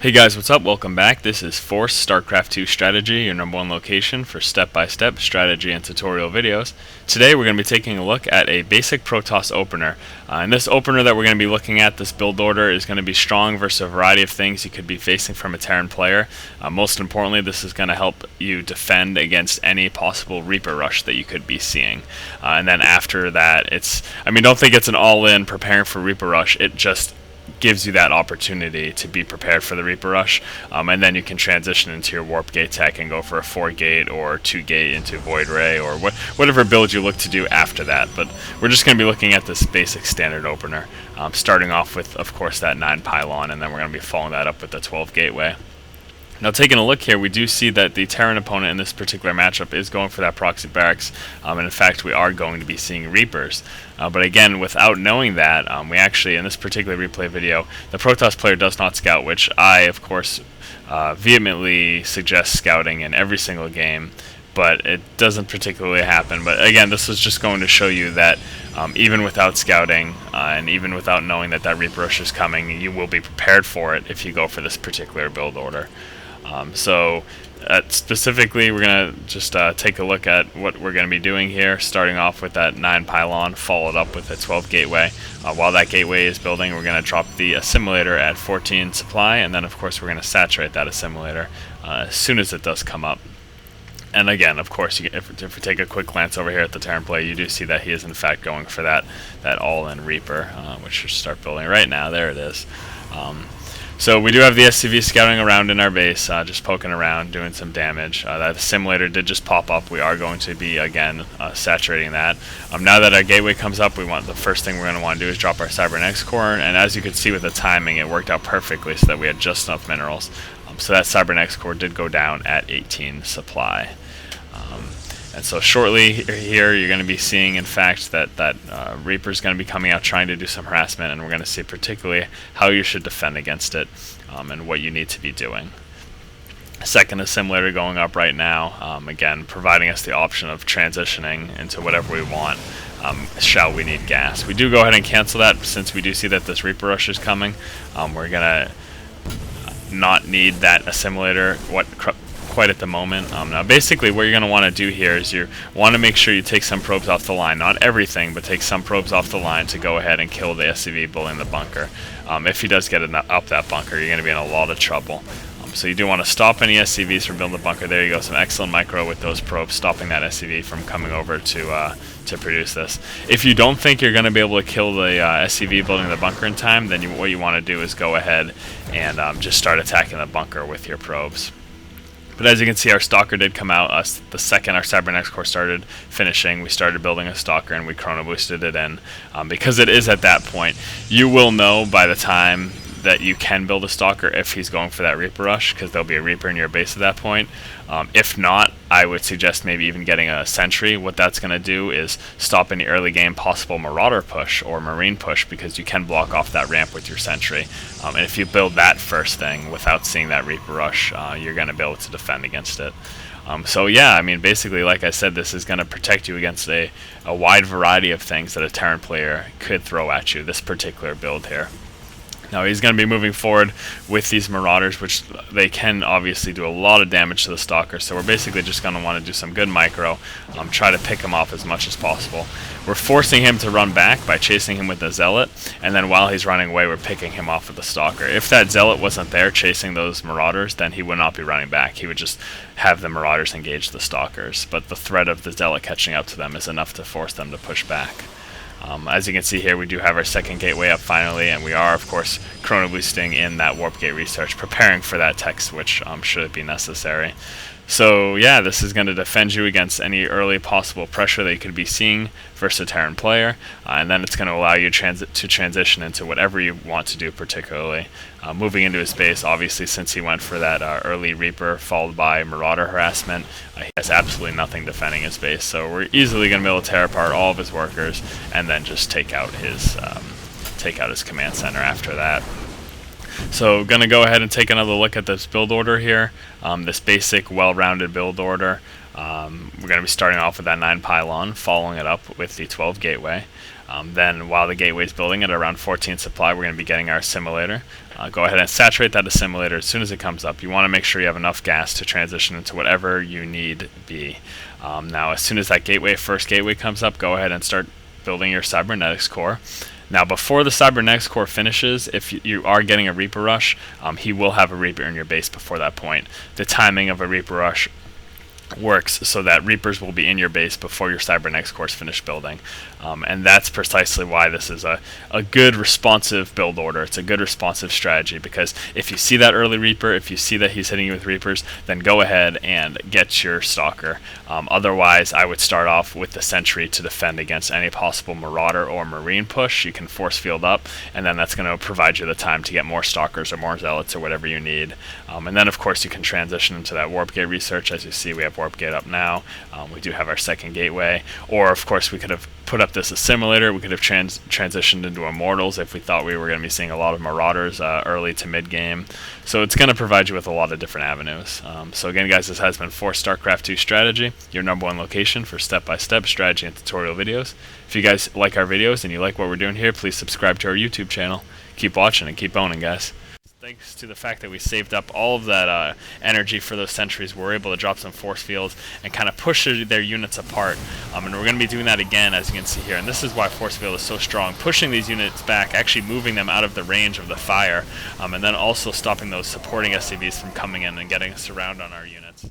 Hey guys, what's up? Welcome back. This is Force StarCraft 2 Strategy, your #1 location for step-by-step strategy and tutorial videos. Today we're going to be taking a look at a basic Protoss opener. And this opener that we're going to be looking at, this build order, is going to be strong versus a variety of things you could be facing from a Terran player. Most importantly, this is going to help you defend against any possible Reaper rush that you could be seeing. And then after that, don't think it's an all-in preparing for Reaper rush. It just gives you that opportunity to be prepared for the Reaper Rush, and then you can transition into your Warpgate tech and go for a 4-gate or 2-gate into Void Ray or whatever build you look to do after that. But we're just going to be looking at this basic standard opener, starting off with, of course, that 9 Pylon, and then we're going to be following that up with the 12 Gateway. Now, taking a look here, we do see that the Terran opponent in this particular matchup is going for that proxy barracks, and in fact, we are going to be seeing Reapers. But again, without knowing that, we actually, in this particular replay video, the Protoss player does not scout, which I, of course, vehemently suggest scouting in every single game, but it doesn't particularly happen. But again, this is just going to show you that even without scouting and even without knowing that that Reaper Rush is coming, you will be prepared for it if you go for this particular build order. Specifically, we're going to just take a look at what we're going to be doing here, starting off with that 9 Pylon, followed up with a 12 Gateway. While that Gateway is building, we're going to drop the Assimilator at 14 supply, and then of course we're going to saturate that Assimilator as soon as it does come up. And again, of course, if we take a quick glance over here at the Terran player, you do see that he is in fact going for that all-in Reaper, which should start building right now. There it is. So we do have the SCV scouting around in our base, just poking around, doing some damage. That Assimilator did just pop up. We are going to be, again, saturating that. Now that our Gateway comes up, the first thing we're going to want to do is drop our Cybernetics Core, and as you can see with the timing, it worked out perfectly so that we had just enough minerals. So that Cybernetics Core did go down at 18 supply. And so shortly here, you're going to be seeing, in fact, that Reaper is going to be coming out trying to do some harassment, and we're going to see particularly how you should defend against it and what you need to be doing. Second Assimilator going up right now, again, providing us the option of transitioning into whatever we want. Shall we need gas? We do go ahead and cancel that since we do see that this Reaper Rush is coming. We're going to not need that Assimilator quite at the moment. Now basically what you're going to want to do here is you want to make sure you take some probes off the line, not everything, but take some probes off the line to go ahead and kill the SCV building the bunker. If he does get up that bunker, you're going to be in a lot of trouble. So you do want to stop any SCVs from building the bunker. There you go, some excellent micro with those probes, stopping that SCV from coming over to produce this. If you don't think you're going to be able to kill the SCV building the bunker in time, then what you want to do is go ahead and just start attacking the bunker with your probes. But as you can see, our Stalker did come out. The second our Cybernetics Core started finishing, we started building a Stalker and we chrono boosted it in. Because it is at that point, you will know by the time that you can build a Stalker if he's going for that Reaper Rush, because there'll be a Reaper in your base at that point. If not, I would suggest maybe even getting a Sentry. What that's going to do is stop any early game possible Marauder push or Marine push, because you can block off that ramp with your Sentry. And if you build that first thing without seeing that Reaper Rush, you're going to be able to defend against it. So yeah, basically, like I said, this is going to protect you against a wide variety of things that a Terran player could throw at you, this particular build here. Now he's going to be moving forward with these Marauders, which they can obviously do a lot of damage to the Stalker, so we're basically just going to want to do some good micro, try to pick him off as much as possible. We're forcing him to run back by chasing him with the Zealot, and then while he's running away, we're picking him off with the Stalker. If that Zealot wasn't there chasing those Marauders, then he would not be running back. He would just have the Marauders engage the Stalkers, but the threat of the Zealot catching up to them is enough to force them to push back. As you can see here, we do have our second Gateway up finally, and we are, of course, chrono boosting in that Warpgate research, preparing for that tech switch should it be necessary. So yeah, this is going to defend you against any early possible pressure that you could be seeing versus a Terran player, and then it's going to allow you to transition into whatever you want to do, particularly. Moving into his base, obviously, since he went for that early Reaper followed by Marauder harassment, he has absolutely nothing defending his base, so we're easily going to be able to tear apart all of his workers and then just take out his command center after that. So going to go ahead and take another look at this build order here, this basic well-rounded build order. We're going to be starting off with that 9 Pylon, following it up with the 12 Gateway. Then while the Gateway is building at around 14 supply, we're going to be getting our Assimilator. go ahead and saturate that assimilator as soon as it comes up. You want to make sure you have enough gas to transition into whatever you need be. Now, as soon as that first gateway comes up, go ahead and start building your Cybernetics Core. Now, before the Cybernetics Core finishes, if you are getting a Reaper Rush, he will have a Reaper in your base before that point. The timing of a Reaper Rush works so that Reapers will be in your base before your Cybernetics Core is finished building. And that's precisely why this is a good responsive build order. It's a good responsive strategy, because if you see that early Reaper, if you see that he's hitting you with Reapers, then go ahead and get your Stalker. Otherwise, I would start off with the Sentry to defend against any possible Marauder or Marine push. You can force field up, and then that's going to provide you the time to get more Stalkers or more Zealots or whatever you need. And then, of course, you can transition into that Warpgate research. As you see, we have Warpgate up now. We do have our second gateway. Or, of course, we could have put up this Assimilator. We could have transitioned into Immortals if we thought we were going to be seeing a lot of Marauders early to mid-game. So it's going to provide you with a lot of different avenues. So again, guys, this has been for StarCraft 2 Strategy, your #1 location for step-by-step strategy and tutorial videos. If you guys like our videos and you like what we're doing here, please subscribe to our YouTube channel. Keep watching and keep owning, guys. Thanks to the fact that we saved up all of that energy for those sentries, we're able to drop some force fields and kind of push their units apart. And we're going to be doing that again, as you can see here. And this is why force field is so strong, pushing these units back, actually moving them out of the range of the fire, and then also stopping those supporting SCVs from coming in and getting a surround on our units.